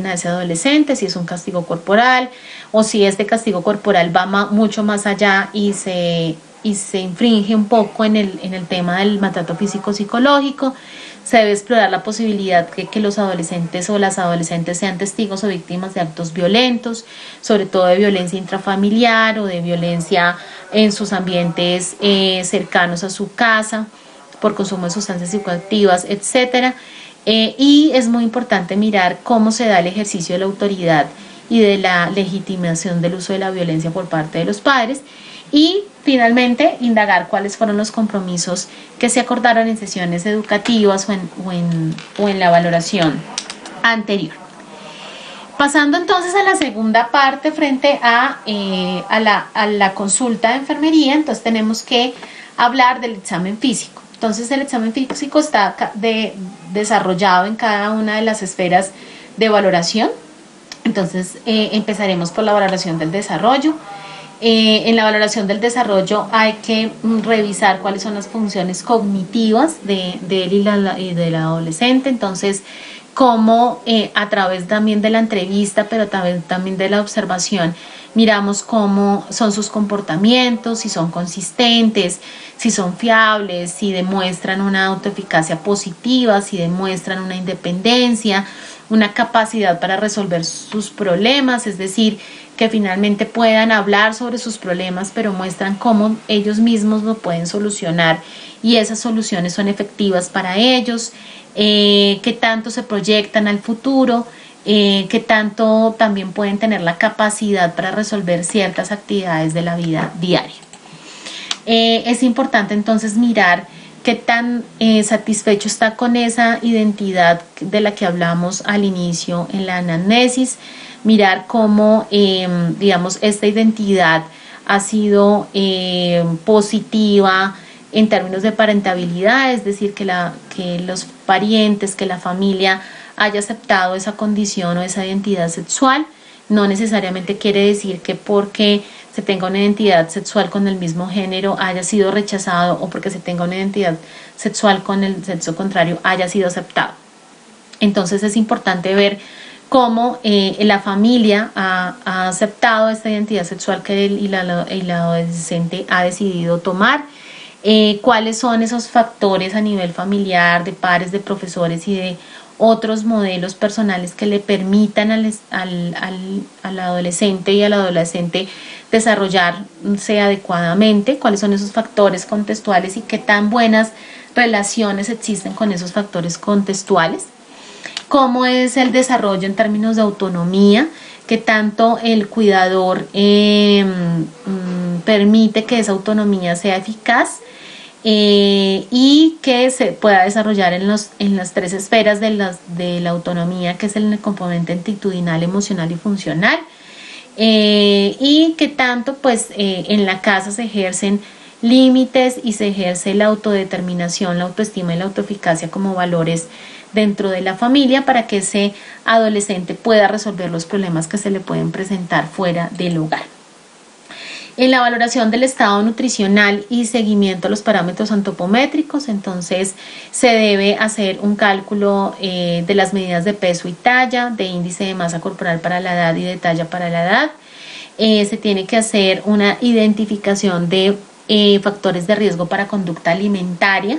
a ese adolescente, si es un castigo corporal o si este castigo corporal va mucho más allá y se infringe un poco en el tema del maltrato físico psicológico. Se debe explorar la posibilidad de que los adolescentes o las adolescentes sean testigos o víctimas de actos violentos, sobre todo de violencia intrafamiliar o de violencia en sus ambientes cercanos a su casa, por consumo de sustancias psicoactivas, etcétera. Y es muy importante mirar cómo se da el ejercicio de la autoridad y de la legitimación del uso de la violencia por parte de los padres. Y finalmente, indagar cuáles fueron los compromisos que se acordaron en sesiones educativas o en la valoración anterior. Pasando entonces a la segunda parte frente a la consulta de enfermería, entonces tenemos que hablar del examen físico. Entonces el examen físico está desarrollado en cada una de las esferas de valoración. Entonces empezaremos por la valoración del desarrollo. En la valoración del desarrollo hay que revisar cuáles son las funciones cognitivas de él y del adolescente. Entonces, cómo a través también de la entrevista, pero también de la observación, miramos cómo son sus comportamientos, si son consistentes, si son fiables, si demuestran una autoeficacia positiva, si demuestran una independencia, una capacidad para resolver sus problemas, es decir, que finalmente puedan hablar sobre sus problemas, pero muestran cómo ellos mismos lo pueden solucionar y esas soluciones son efectivas para ellos, qué tanto se proyectan al futuro, qué tanto también pueden tener la capacidad para resolver ciertas actividades de la vida diaria. Es importante entonces mirar qué tan satisfecho está con esa identidad de la que hablamos al inicio en la anamnesis, mirar cómo, digamos, esta identidad ha sido positiva en términos de parentabilidad, es decir, que los parientes, que la familia haya aceptado esa condición o esa identidad sexual. No necesariamente quiere decir que porque se tenga una identidad sexual con el mismo género haya sido rechazado o porque se tenga una identidad sexual con el sexo contrario haya sido aceptado. Entonces es importante ver cómo la familia ha aceptado esta identidad sexual que él y la adolescente ha decidido tomar, cuáles son esos factores a nivel familiar, de pares, de profesores y de otros modelos personales que le permitan al adolescente y al adolescente desarrollarse adecuadamente, cuáles son esos factores contextuales y qué tan buenas relaciones existen con esos factores contextuales, cómo es el desarrollo en términos de autonomía, qué tanto el cuidador permite que esa autonomía sea eficaz, y que se pueda desarrollar en las tres esferas de la autonomía, que es el componente actitudinal, emocional y funcional, y que tanto pues en la casa se ejercen límites y se ejerce la autodeterminación, la autoestima y la autoeficacia como valores dentro de la familia para que ese adolescente pueda resolver los problemas que se le pueden presentar fuera del hogar. En la valoración del estado nutricional y seguimiento a los parámetros antropométricos, entonces se debe hacer un cálculo de las medidas de peso y talla, de índice de masa corporal para la edad y de talla para la edad. Se tiene que hacer una identificación de factores de riesgo para conducta alimentaria,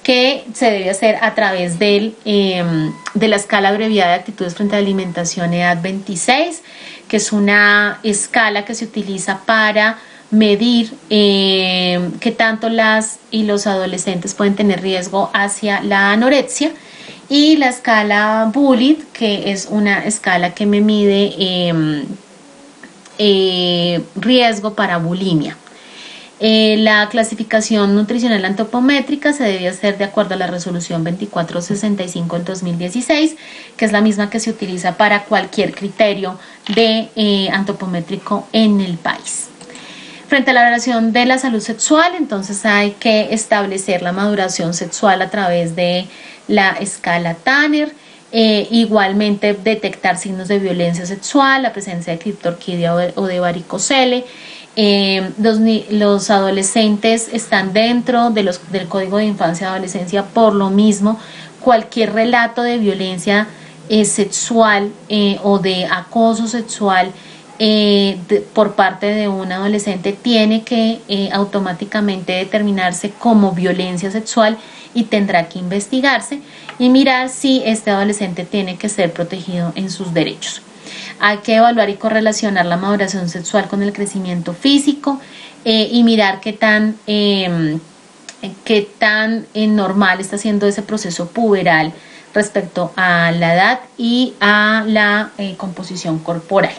que se debe hacer a través de la escala abreviada de actitudes frente a la alimentación EDAD 26, que es una escala que se utiliza para medir qué tanto las y los adolescentes pueden tener riesgo hacia la anorexia, y la escala Bullitt, que es una escala que me mide riesgo para bulimia. La clasificación nutricional antropométrica se debe hacer de acuerdo a la resolución 2465 del 2016, que es la misma que se utiliza para cualquier criterio de antropométrico en el país. Frente a la valoración de la salud sexual, entonces hay que establecer la maduración sexual a través de la escala Tanner, igualmente detectar signos de violencia sexual, la presencia de criptorquidia o de varicocele. Los adolescentes están dentro del Código de Infancia y Adolescencia, por lo mismo cualquier relato de violencia sexual o de acoso sexual por parte de un adolescente tiene que automáticamente determinarse como violencia sexual y tendrá que investigarse y mirar si este adolescente tiene que ser protegido en sus derechos. Hay que evaluar y correlacionar la maduración sexual con el crecimiento físico y mirar qué tan normal está siendo ese proceso puberal respecto a la edad y a la composición corporal.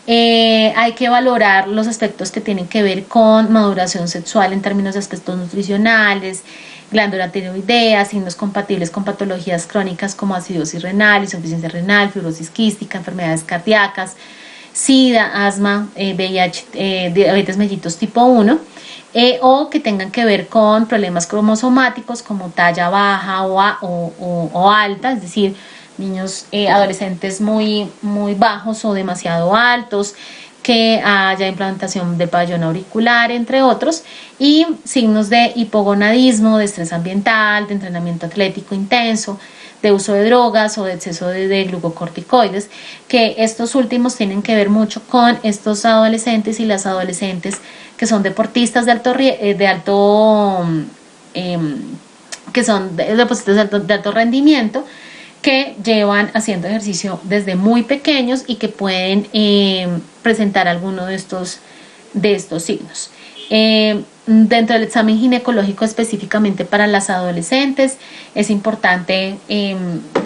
Hay que valorar los aspectos que tienen que ver con maduración sexual en términos de aspectos nutricionales, glándula tiroidea, signos compatibles con patologías crónicas como acidosis renal, insuficiencia renal, fibrosis quística, enfermedades cardíacas, SIDA, asma, VIH, diabetes mellitus tipo 1, o que tengan que ver con problemas cromosomáticos como talla baja o alta, es decir, niños, adolescentes muy bajos o demasiado altos, que haya implantación del pabellón auricular, entre otros, y signos de hipogonadismo, de estrés ambiental, de entrenamiento atlético intenso, de uso de drogas o de exceso de glucocorticoides, que estos últimos tienen que ver mucho con estos adolescentes y las adolescentes que son deportistas que son deportistas de alto rendimiento, que llevan haciendo ejercicio desde muy pequeños y que pueden presentar alguno de estos signos. Dentro del examen ginecológico específicamente para las adolescentes es importante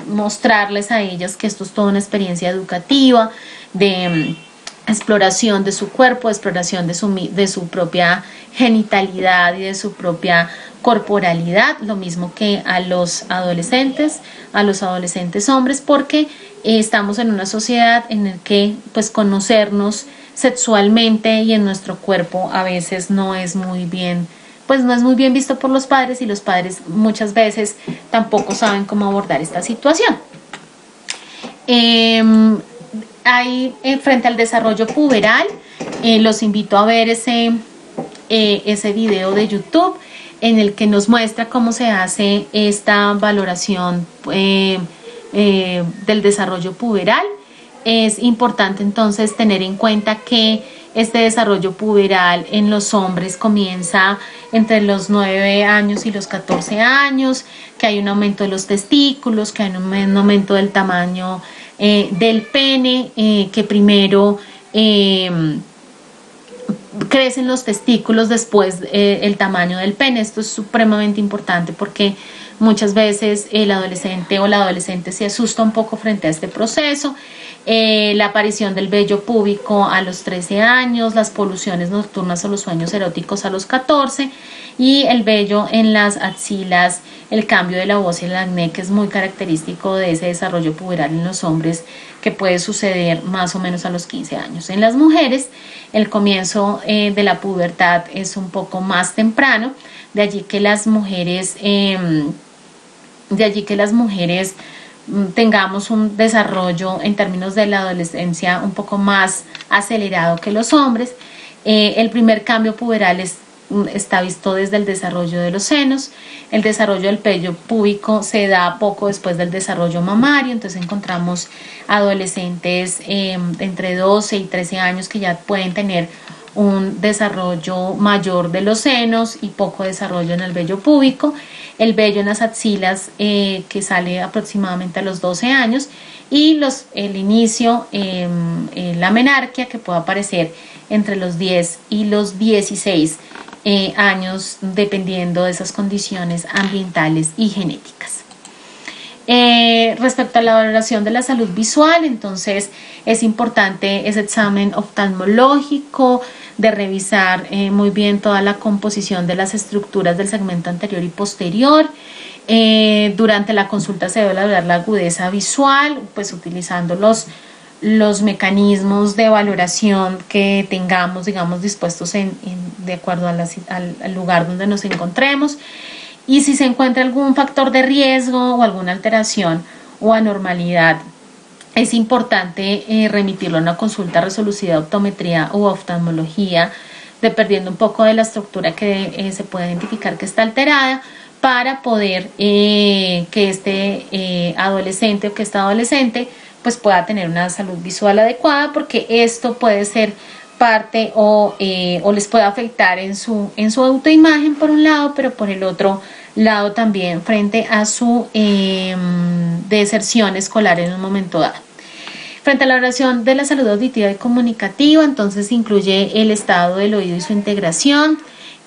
mostrarles a ellas que esto es toda una experiencia educativa de exploración de su cuerpo, exploración de su propia genitalidad y de su propia corporalidad, lo mismo que a los adolescentes hombres, porque estamos en una sociedad en la que pues conocernos sexualmente y en nuestro cuerpo a veces no es muy bien visto por los padres, y los padres muchas veces tampoco saben cómo abordar esta situación. Frente al desarrollo puberal, los invito a ver ese video de YouTube en el que nos muestra cómo se hace esta valoración del desarrollo puberal. Es importante entonces tener en cuenta que este desarrollo puberal en los hombres comienza entre los 9 años y los 14 años, que hay un aumento de los testículos, que hay un aumento del tamaño del pene, que primero crecen los testículos, después el tamaño del pene. Esto es supremamente importante porque muchas veces el adolescente o la adolescente se asusta un poco frente a este proceso. La aparición del vello púbico a los 13 años, las poluciones nocturnas o los sueños eróticos a los 14, y el vello en las axilas, el cambio de la voz y el acné, que es muy característico de ese desarrollo puberal en los hombres, que puede suceder más o menos a los 15 años. En las mujeres, el comienzo de la pubertad es un poco más temprano, de allí que las mujeres tengamos un desarrollo en términos de la adolescencia un poco más acelerado que los hombres. El primer cambio puberal está visto desde el desarrollo de los senos. El desarrollo del vello púbico se da poco después del desarrollo mamario, entonces encontramos adolescentes entre 12 y 13 años que ya pueden tener un desarrollo mayor de los senos y poco desarrollo en el vello púbico. El vello en las axilas que sale aproximadamente a los 12 años, y el inicio, la menarquia, que puede aparecer entre los 10 y los 16 años, dependiendo de esas condiciones ambientales y genéticas. Respecto a la valoración de la salud visual, entonces es importante ese examen oftalmológico, de revisar muy bien toda la composición de las estructuras del segmento anterior y posterior. Durante la consulta se debe valorar la agudeza visual, pues utilizando los mecanismos de valoración que tengamos, digamos, dispuestos de acuerdo al lugar donde nos encontremos. Y si se encuentra algún factor de riesgo o alguna alteración o anormalidad, es importante remitirlo a una consulta resolutiva de optometría u oftalmología, dependiendo un poco de la estructura que se puede identificar que está alterada, para poder que este adolescente o que esta adolescente pues pueda tener una salud visual adecuada, porque esto puede ser parte o les puede afectar en su autoimagen por un lado, pero por el otro lado también frente a su deserción escolar en un momento dado. Frente a la evaluación de la salud auditiva y comunicativa, entonces incluye el estado del oído y su integración.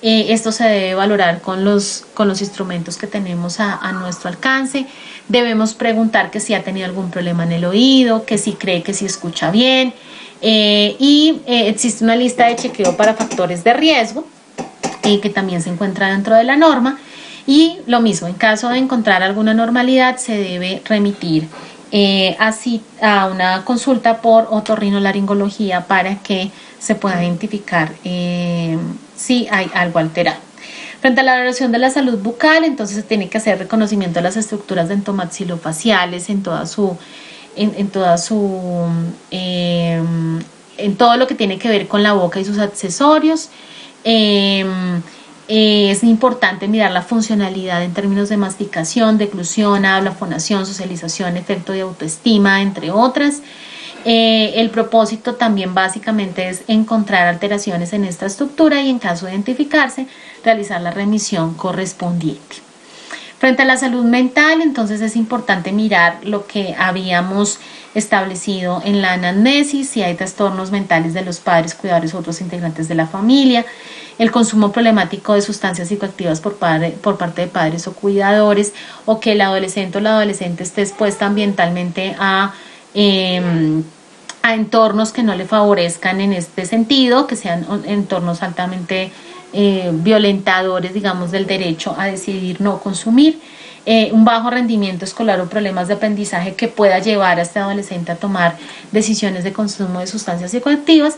Esto se debe valorar con los instrumentos que tenemos a nuestro alcance. Debemos preguntar que si ha tenido algún problema en el oído, que si cree que si escucha bien. Existe una lista de chequeo para factores de riesgo que también se encuentra dentro de la norma. Y lo mismo, en caso de encontrar alguna normalidad, se debe remitir a una consulta por otorrinolaringología para que se pueda identificar si hay algo alterado. Frente a la evaluación de la salud bucal, entonces se tiene que hacer reconocimiento de las estructuras dentomaxilofaciales en todo lo que tiene que ver con la boca y sus accesorios. Es importante mirar la funcionalidad en términos de masticación, declusión, habla, fonación, socialización, efecto de autoestima, entre otras. El propósito también básicamente es encontrar alteraciones en esta estructura y, en caso de identificarse, realizar la remisión correspondiente. Frente a la salud mental, entonces es importante mirar lo que habíamos establecido en la anamnesis, si hay trastornos mentales de los padres, cuidadores o otros integrantes de la familia, el consumo problemático de sustancias psicoactivas por parte de padres o cuidadores, o que el adolescente o la adolescente esté expuesta ambientalmente a entornos que no le favorezcan en este sentido, que sean entornos altamente violentadores, digamos, del derecho a decidir no consumir, un bajo rendimiento escolar o problemas de aprendizaje que pueda llevar a este adolescente a tomar decisiones de consumo de sustancias psicoactivas.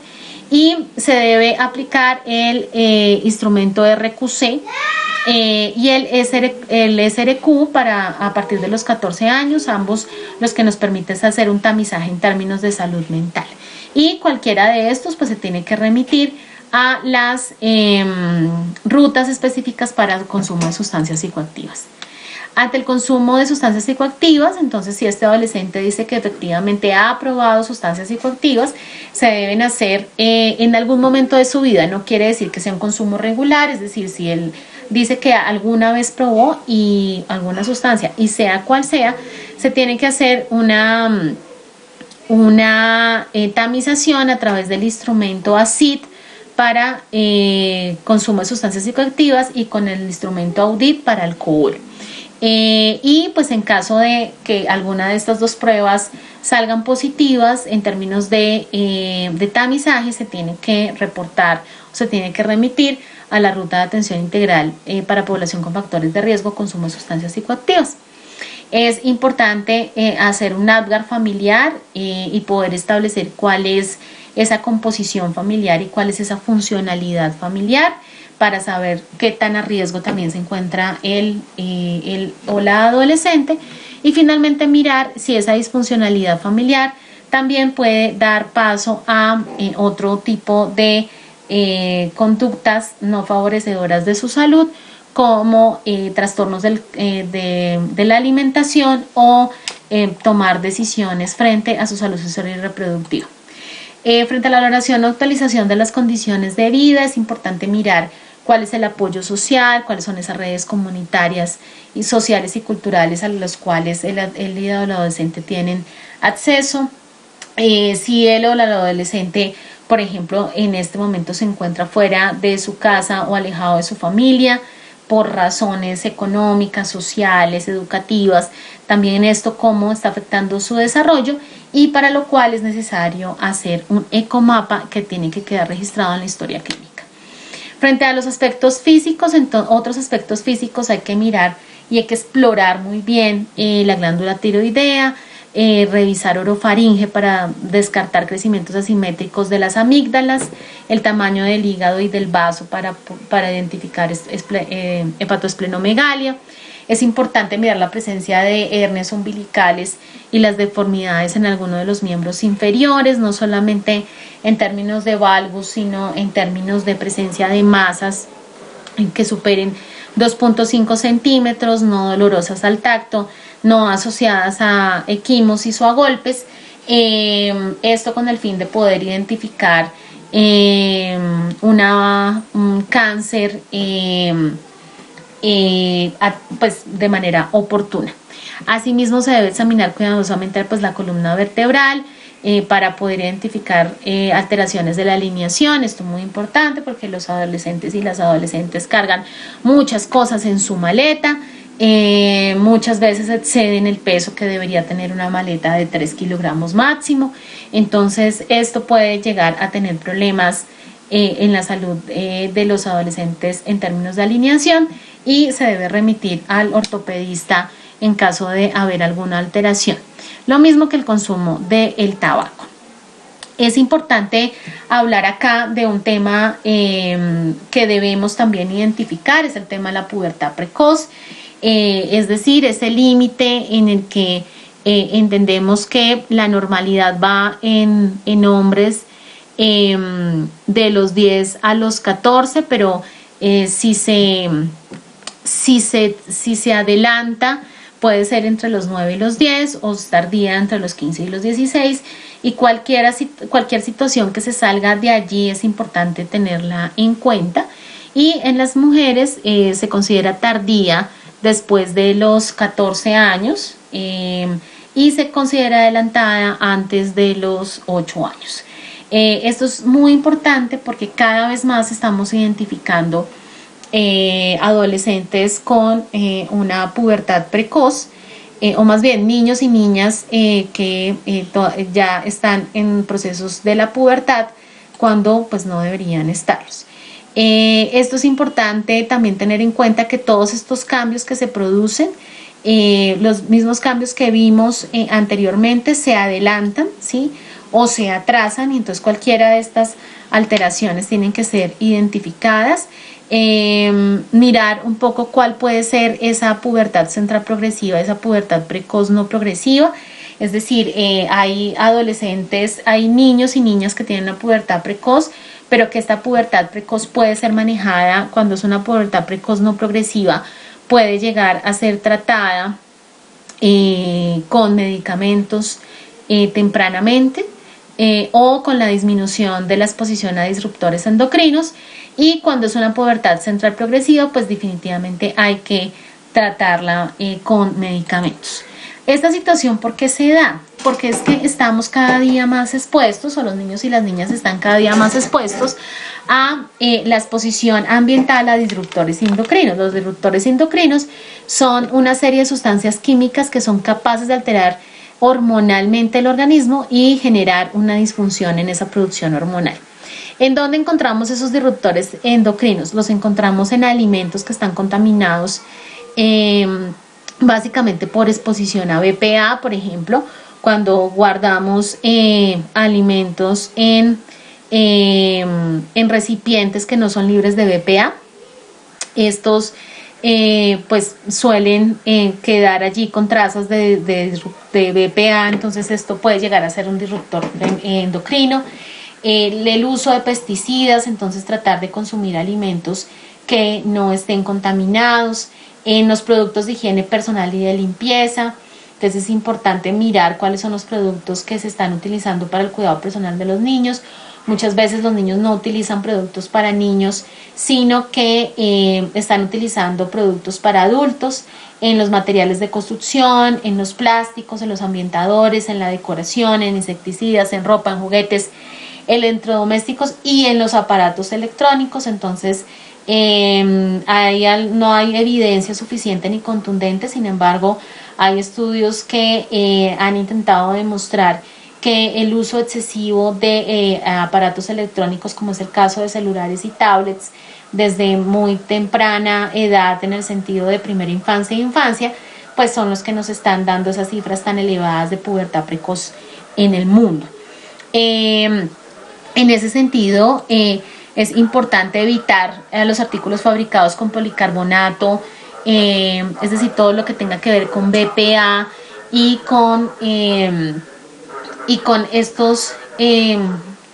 Y se debe aplicar el instrumento RQC y el SRQ a partir de los 14 años, ambos los que nos permiten hacer un tamizaje en términos de salud mental. Y cualquiera de estos pues se tiene que remitir a las rutas específicas para el consumo de sustancias psicoactivas. Ante el consumo de sustancias psicoactivas, entonces si este adolescente dice que efectivamente ha probado sustancias psicoactivas, se deben hacer en algún momento de su vida. No quiere decir que sea un consumo regular, es decir, si él dice que alguna vez probó alguna sustancia y sea cual sea, se tiene que hacer una tamización a través del instrumento ACID para consumo de sustancias psicoactivas y con el instrumento AUDIT para alcohol. Y pues en caso de que alguna de estas dos pruebas salgan positivas en términos de tamizaje, se tiene que reportar o se tiene que remitir a la ruta de atención integral para población con factores de riesgo consumo de sustancias psicoactivas. Es importante hacer un ADGAR familiar y poder establecer cuál es esa composición familiar y cuál es esa funcionalidad familiar, para saber qué tan a riesgo también se encuentra el o la adolescente, y finalmente mirar si esa disfuncionalidad familiar también puede dar paso a otro tipo de conductas no favorecedoras de su salud, como trastornos de la alimentación o tomar decisiones frente a su salud sexual y reproductiva. Frente a la valoración o actualización de las condiciones de vida, es importante mirar cuál es el apoyo social, cuáles son esas redes comunitarias y sociales y culturales a los cuales el y el adolescente tienen acceso. Si él o la adolescente, por ejemplo, en este momento se encuentra fuera de su casa o alejado de su familia por razones económicas, sociales, educativas, también esto cómo está afectando su desarrollo, y para lo cual es necesario hacer un ecomapa que tiene que quedar registrado en la historia clínica. Frente a los aspectos físicos, otros aspectos físicos hay que mirar y hay que explorar muy bien la glándula tiroidea, revisar orofaringe para descartar crecimientos asimétricos de las amígdalas, el tamaño del hígado y del vaso para identificar hepatoesplenomegalia. Es importante mirar la presencia de hernias umbilicales y las deformidades en alguno de los miembros inferiores, no solamente en términos de valgus, sino en términos de presencia de masas que superen 2,5 centímetros, no dolorosas al tacto, no asociadas a equimosis o a golpes. Esto con el fin de poder identificar un cáncer pues de manera oportuna. Asimismo se debe examinar cuidadosamente pues la columna vertebral para poder identificar alteraciones de la alineación. Esto es muy importante porque los adolescentes y las adolescentes cargan muchas cosas en su maleta. Muchas veces exceden el peso que debería tener una maleta de 3 kilogramos máximo. Entonces esto puede llegar a tener problemas en la salud de los adolescentes en términos de alineación, y se debe remitir al ortopedista en caso de haber alguna alteración. Lo mismo que el consumo del tabaco. Es importante hablar acá de un tema que debemos también identificar, es el tema de la pubertad precoz, es decir, ese límite en el que entendemos que la normalidad va en hombres de los 10 a los 14, pero si se adelanta, puede ser entre los 9 y los 10, o tardía entre los 15 y los 16, y cualquier situación que se salga de allí es importante tenerla en cuenta. Y en las mujeres se considera tardía después de los 14 años y se considera adelantada antes de los 8 años. Esto es muy importante porque cada vez más estamos identificando adolescentes con una pubertad precoz, o más bien niños y niñas que ya están en procesos de la pubertad cuando pues no deberían estarlos. Esto es importante también tener en cuenta que todos estos cambios que se producen, los mismos cambios que vimos anteriormente, se adelantan, ¿sí?, o se atrasan, y entonces cualquiera de estas alteraciones tienen que ser identificadas. Mirar un poco cuál puede ser esa pubertad central progresiva, esa pubertad precoz no progresiva. Es decir, hay adolescentes, hay niños y niñas que tienen una pubertad precoz, pero que esta pubertad precoz puede ser manejada cuando es una pubertad precoz no progresiva, puede llegar a ser tratada con medicamentos tempranamente, o con la disminución de la exposición a disruptores endocrinos. Y cuando es una pubertad central progresiva, pues definitivamente hay que tratarla con medicamentos. Esta situación, ¿por qué se da? Porque es que estamos cada día más expuestos, o los niños y las niñas están cada día más expuestos a la exposición ambiental a disruptores endocrinos. Los disruptores endocrinos son una serie de sustancias químicas que son capaces de alterar hormonalmente el organismo y generar una disfunción en esa producción hormonal. ¿En dónde encontramos esos disruptores endocrinos? Los encontramos en alimentos que están contaminados básicamente por exposición a BPA, por ejemplo, cuando guardamos alimentos en recipientes que no son libres de BPA. Estos pues suelen quedar allí con trazas de BPA, entonces esto puede llegar a ser un disruptor endocrino. El uso de pesticidas, entonces tratar de consumir alimentos que no estén contaminados. En los productos de higiene personal y de limpieza, entonces es importante mirar cuáles son los productos que se están utilizando para el cuidado personal de los niños. Muchas veces los niños no utilizan productos para niños, sino que están utilizando productos para adultos, en los materiales de construcción, en los plásticos, en los ambientadores, en la decoración, en insecticidas, en ropa, en juguetes, electrodomésticos y en los aparatos electrónicos. Entonces no hay evidencia suficiente ni contundente. Sin embargo, hay estudios que han intentado demostrar que el uso excesivo de aparatos electrónicos, como es el caso de celulares y tablets, desde muy temprana edad, en el sentido de primera infancia e infancia, pues son los que nos están dando esas cifras tan elevadas de pubertad precoz en el mundo. En ese sentido, es importante evitar los artículos fabricados con policarbonato, es decir, todo lo que tenga que ver con BPA y con estos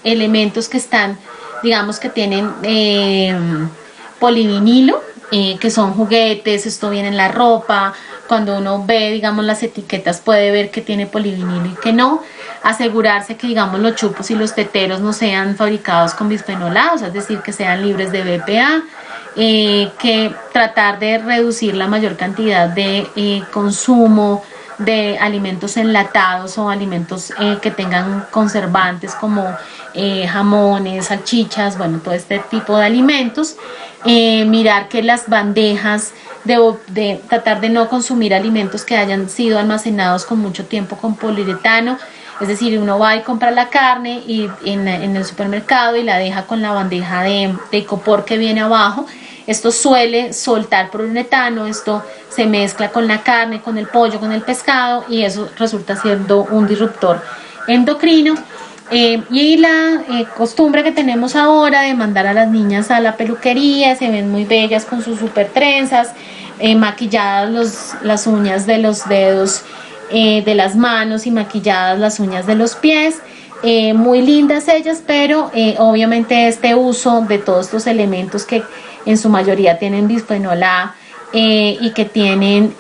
elementos que están, digamos, que tienen polivinilo, que son juguetes, esto viene en la ropa. Cuando uno ve, digamos, las etiquetas puede ver que tiene polivinilo y que no. Asegurarse que, digamos, los chupos y los teteros no sean fabricados con bisfenol A, o sea, es decir, que sean libres de BPA. Que tratar de reducir la mayor cantidad de consumo de alimentos enlatados o alimentos que tengan conservantes como jamones, salchichas, bueno, todo este tipo de alimentos. Mirar que las bandejas de tratar de no consumir alimentos que hayan sido almacenados con mucho tiempo con poliuretano. Es decir, uno va y compra la carne y en el supermercado y la deja con la bandeja de icopor que viene abajo. Esto suele soltar poliuretano, esto se mezcla con la carne, con el pollo, con el pescado, y eso resulta siendo un disruptor endocrino. Y la costumbre que tenemos ahora de mandar a las niñas a la peluquería, se ven muy bellas con sus super trenzas, maquilladas las uñas de los dedos de las manos y maquilladas las uñas de los pies. Muy lindas ellas, pero obviamente este uso de todos estos elementos que en su mayoría tienen bisfenol A y que tienen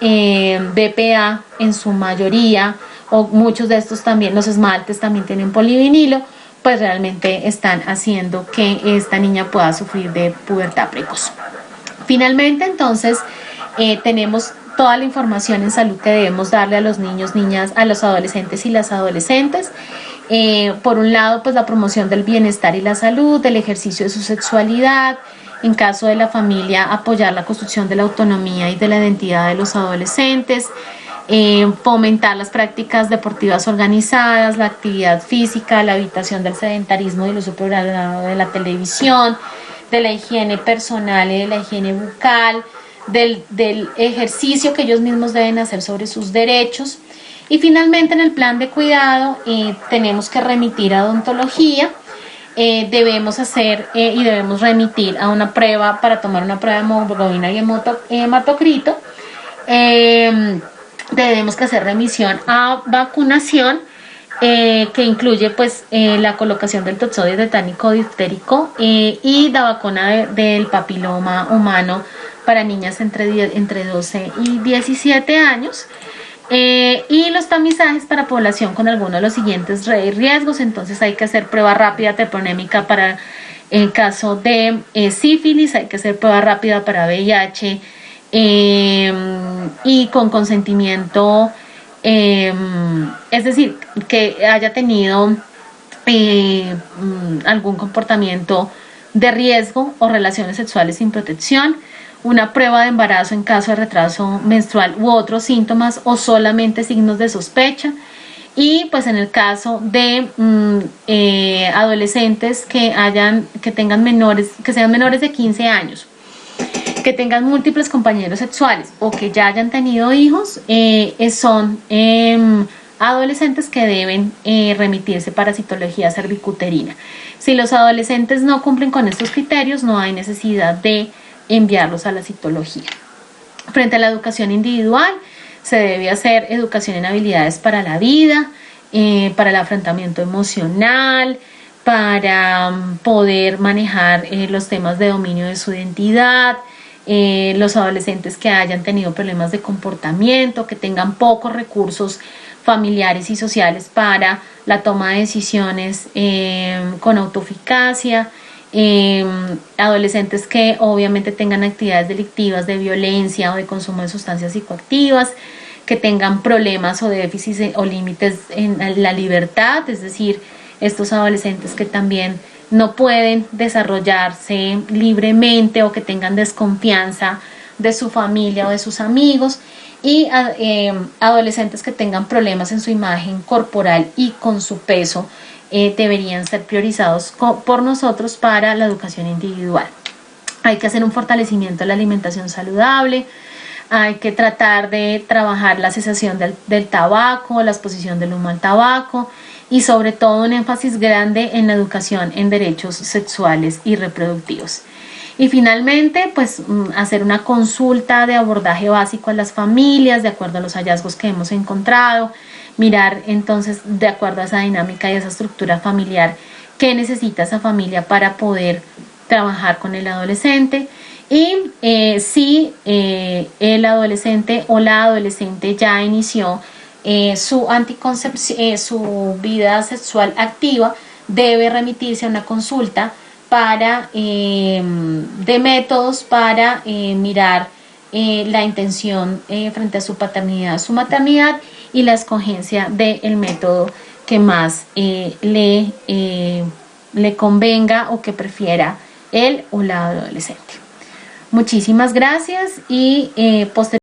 BPA en su mayoría, o muchos de estos también, los esmaltes también tienen polivinilo, pues realmente están haciendo que esta niña pueda sufrir de pubertad precoz. Finalmente, entonces, tenemos toda la información en salud que debemos darle a los niños, niñas, a los adolescentes y las adolescentes. Por un lado, pues la promoción del bienestar y la salud, del ejercicio de su sexualidad. En caso de la familia, apoyar la construcción de la autonomía y de la identidad de los adolescentes. Fomentar las prácticas deportivas organizadas, la actividad física, la evitación del sedentarismo y el uso programado de la televisión, de la higiene personal y de la higiene bucal, del ejercicio que ellos mismos deben hacer sobre sus derechos. Y finalmente, en el plan de cuidado tenemos que remitir a odontología. Debemos hacer y debemos remitir a una prueba para tomar una prueba de hemoglobina y hematocrito. Debemos que hacer remisión a vacunación, que incluye pues la colocación del toxoide tetánico difterico y la vacuna del papiloma humano para niñas entre 12 y 17 años. Y los tamizajes para población con alguno de los siguientes riesgos. Entonces hay que hacer prueba rápida treponémica para el caso de sífilis, hay que hacer prueba rápida para VIH y con consentimiento, es decir, que haya tenido algún comportamiento de riesgo o relaciones sexuales sin protección. Una prueba de embarazo en caso de retraso menstrual u otros síntomas o solamente signos de sospecha. Y pues en el caso de adolescentes que tengan menores, que sean menores de 15 años, que tengan múltiples compañeros sexuales o que ya hayan tenido hijos, son adolescentes que deben remitirse para citología cervicuterina. Si los adolescentes no cumplen con estos criterios, no hay necesidad de enviarlos a la citología. Frente a la educación individual, se debe hacer educación en habilidades para la vida, para el afrontamiento emocional, para poder manejar los temas de dominio de su identidad. Los adolescentes que hayan tenido problemas de comportamiento, que tengan pocos recursos familiares y sociales para la toma de decisiones con autoeficacia. Adolescentes que obviamente tengan actividades delictivas de violencia o de consumo de sustancias psicoactivas, que tengan problemas o déficits o límites en la libertad, es decir, estos adolescentes que también no pueden desarrollarse libremente o que tengan desconfianza de su familia o de sus amigos, y adolescentes que tengan problemas en su imagen corporal y con su peso, deberían ser priorizados por nosotros para la educación individual. Hay que hacer un fortalecimiento de la alimentación saludable, hay que tratar de trabajar la cesación del tabaco, la exposición del humo al tabaco y sobre todo un énfasis grande en la educación en derechos sexuales y reproductivos. Y finalmente, pues hacer una consulta de abordaje básico a las familias de acuerdo a los hallazgos que hemos encontrado, mirar entonces de acuerdo a esa dinámica y esa estructura familiar qué necesita esa familia para poder trabajar con el adolescente, Y si el adolescente o la adolescente ya inició su anticoncepción, su vida sexual activa, debe remitirse a una consulta para de métodos para mirar la intención frente a su paternidad, su maternidad, y la escogencia del método que más le convenga o que prefiera él o la adolescente. Muchísimas gracias y posteriormente